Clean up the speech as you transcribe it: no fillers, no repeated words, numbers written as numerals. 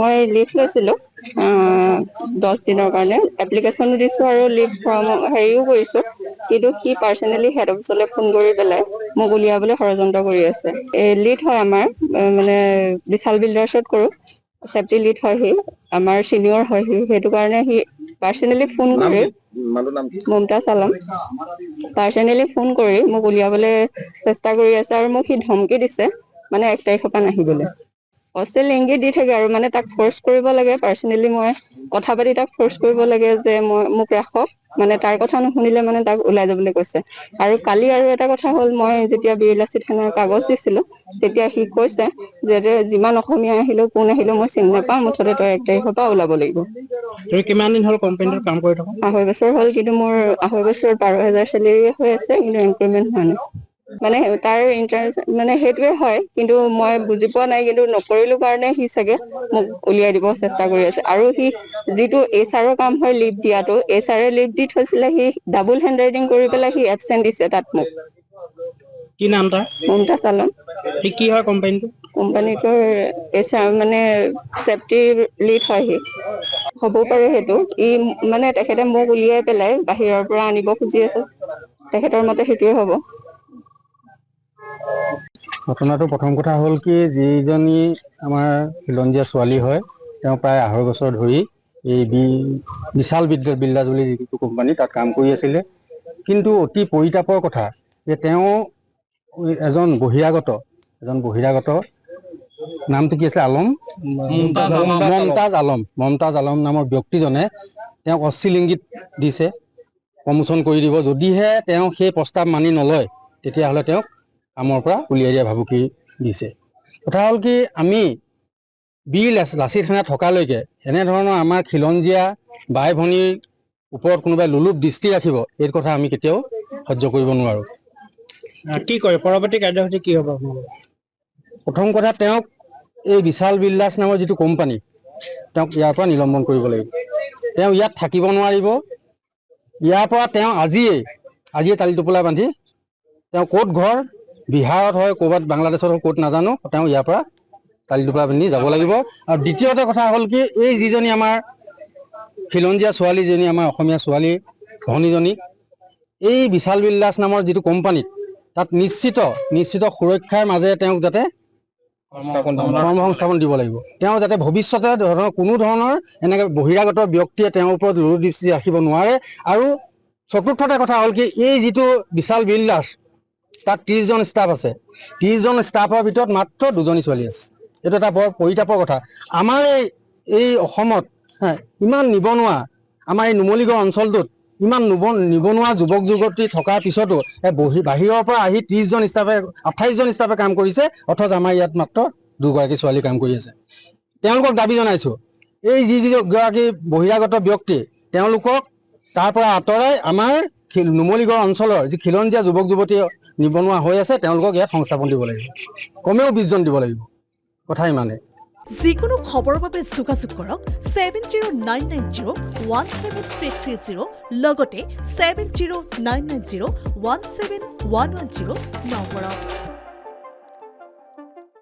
মই লিভ লৈছিলোঁ 10 দিনৰ কাৰণে এপ্লিকেশ্যনো দিছোঁ আৰু লিভ ফৰ্ম হেৰিও কৰিছোঁ, কিন্তু সি পাৰ্চনেলি হেড অফিচলৈ ফোন কৰি পেলাই মোক উলিয়াবলৈ ষড়যন্ত্ৰ কৰি আছে। লিড হয় আমাৰ মানে বিশাল বিল্ডাৰ্ছত কৰোঁ, চেফটি লিড হয় সি, আমাৰ চিনিয়ৰ হয় সি, সেইটো কাৰণে সি পাৰ্চনেলি ফোন কৰি মুমতাজ আলম পাৰ্চনেলি ফোন কৰি মোক উলিয়াবলৈ চেষ্টা কৰি আছে আৰু মোক সি ধমকি দিছে মানে 1 তাৰিখৰ পৰা নাহিবলৈ। হোষ্টেল ইংগিত দি থাকে আৰু মানে তাক ফ'ৰ্চ কৰিব লাগে, পাৰ্চনেলি মই কথা পাতি তাক ফ'ৰ্চ কৰিব লাগে যে মোক ৰাখক, মানে তাৰ কথা নুশুনিলে মানে তাক ওলাই যাবলৈ কৈছে। আৰু কালি আৰু এটা কথা হ'ল, মই যেতিয়া বীৰলাচি থানাৰ কাগজ দিছিলোঁ তেতিয়া সি কৈছে যে যিমান অসমীয়া আহিলেও কোন আহিলেও মই চিনি নাপাওঁ, মুঠতে তই 1 তাৰিখৰ পৰা ওলাব লাগিব। তুমি কিমান দিন হ'ল কোম্পানীটোত কাম কৰি থাকা? 2.5 বছৰ হ'ল, কিন্তু মোৰ 2.5 বছৰ 12,000 চেলেৰি হৈ আছে, কিন্তু ইনক্ৰিমেণ্ট হোৱা নাই। মানে তাৰ ইণ্টাৰেষ্ট মানে সেইটোৱে হয়, কিন্তু মই বুজি পোৱা নাই, কিন্তু নকৰিলো কাৰণে সি চাগে মোক উলিয়াই দিব চেষ্টা কৰি আছে। আৰু সি যিটো HR কাম হয় লিভ দিয়াটো, HR লিভ দি থৈছিলে, সি ডাবুল হেণ্ড ৰাইটিং কৰি পেলাই সি এবচেণ্ট দিছে তাত মোক। কি নাম তাৰ? মুমতাজ আলম। সি কি হয় কোম্পানীটো? কোম্পানীটোৰ HR মানে চেফটি লিড হয় সি। হ'ব পাৰে সেইটো, মানে তেখেতে মোক উলিয়াই পেলাই বাহিৰৰ পৰা আনিব খুজি আছে, তেখেতৰ মতে সেইটোৱে হ'ব। ঘটনাটো প্ৰথম কথা হ'ল কি, যিজনী আমাৰ খিলঞ্জীয়া ছোৱালী হয়, তেওঁ প্ৰায় 2.5 বছৰ ধৰি এই বিশাল বিল্ডাৰ্ছ বুলি যিটো কোম্পানী তাত কাম কৰি আছিলে। কিন্তু অতি পৰিতাপৰ কথা যে তেওঁ এজন বহিৰাগত নামটো কি আছিলে? মমতাজ আলম নামৰ ব্যক্তিজনে তেওঁক অশ্লীল ইংগিত দিছে, প্ৰমোচন কৰি দিব, যদিহে তেওঁ সেই প্ৰস্তাৱ মানি নলয় তেতিয়াহ'লে তেওঁক কামৰ পৰা উলিয়াই দিয়া ভাবুকি দিছে। কথা হ'ল কি, আমি লাচি থানা থকালৈকে এনেধৰণৰ আমাৰ খিলঞ্জীয়া বাই ভনীৰ ওপৰত কোনোবাই লোলুপ দৃষ্টি ৰাখিব, এই কথা আমি কেতিয়াও সহ্য কৰিব নোৱাৰোঁ। কি কৰে পৰৱৰ্তী কাৰ্যসূচী কি হ'ব আপোনালোকৰ? প্ৰথম কথা, তেওঁক এই বিশাল বিল্ডাৰ্ছ নামৰ যিটো কোম্পানী, তেওঁক ইয়াৰ পৰা নিলম্বন কৰিব লাগিব। তেওঁ ইয়াত থাকিব নোৱাৰিব। ইয়াৰ পৰা তেওঁ আজিয়ে তালি টোপোলা বান্ধি, তেওঁ ক'ত ঘৰ, বিহাৰত হয়, ক'ৰবাত বাংলাদেশত হয়, ক'ত নাজানো, তেওঁ ইয়াৰ পৰা তালি টোপোলা বান্ধি যাব লাগিব। আৰু দ্বিতীয়তে কথা হ'ল কি, এই যিজনী আমাৰ খিলঞ্জীয়া ছোৱালীজনী, আমাৰ অসমীয়া ছোৱালী ভনীজনী, এই বিশাল বিল্ডাৰ্ছ নামৰ যিটো কোম্পানীত তাত নিশ্চিত সুৰক্ষাৰ মাজেৰে তেওঁক যাতে কৰ্মসংস্থাপন দিব লাগিব। তেওঁ যাতে ভৱিষ্যতে কোনো ধৰণৰ এনেকৈ বহিৰাগত ব্যক্তিয়ে তেওঁৰ ওপৰত লোলুপ দৃষ্টি ৰাখিব নোৱাৰে। আৰু চতুৰ্থতে কথা হ'ল কি, এই যিটো বিশাল বিল্ডাৰ্ছ তাত 30 জন ষ্টাফ আছে, 30 জন ষ্টাফৰ ভিতৰত মাত্ৰ 2জনী ছোৱালী আছে। এইটো এটা বৰ পৰিতাপৰ কথা। আমাৰ এই অসমত ইমান নিবনুৱা, আমাৰ এই নুমলীগড় অঞ্চলটোত ইমান নিবনুৱা যুৱক যুৱতী থকাৰ পিছতো বাহিৰৰ পৰা আহি 28 জন ষ্টাফে কাম কৰিছে, অথচ আমাৰ ইয়াত মাত্ৰ 2 গৰাকী ছোৱালী কাম কৰি আছে। তেওঁলোকক দাবী জনাইছোঁ, এই যিগৰাকী বহিৰাগত ব্যক্তি, তেওঁলোকক তাৰ পৰা আঁতৰাই আমাৰ নুমলীগড় অঞ্চলৰ যি খিলঞ্জীয়া যুৱক যুৱতী নিবনুৱা হৈ আছে, তেওঁলোকক ইয়াত সংস্থাপন দিব লাগিব, কমেও 20 জন দিব লাগিব। কথা ইমানে। যিকোনো খবৰৰ বাবে যোগাযোগ কৰক 7099017330 লগতে 7099017110 নম্বৰত।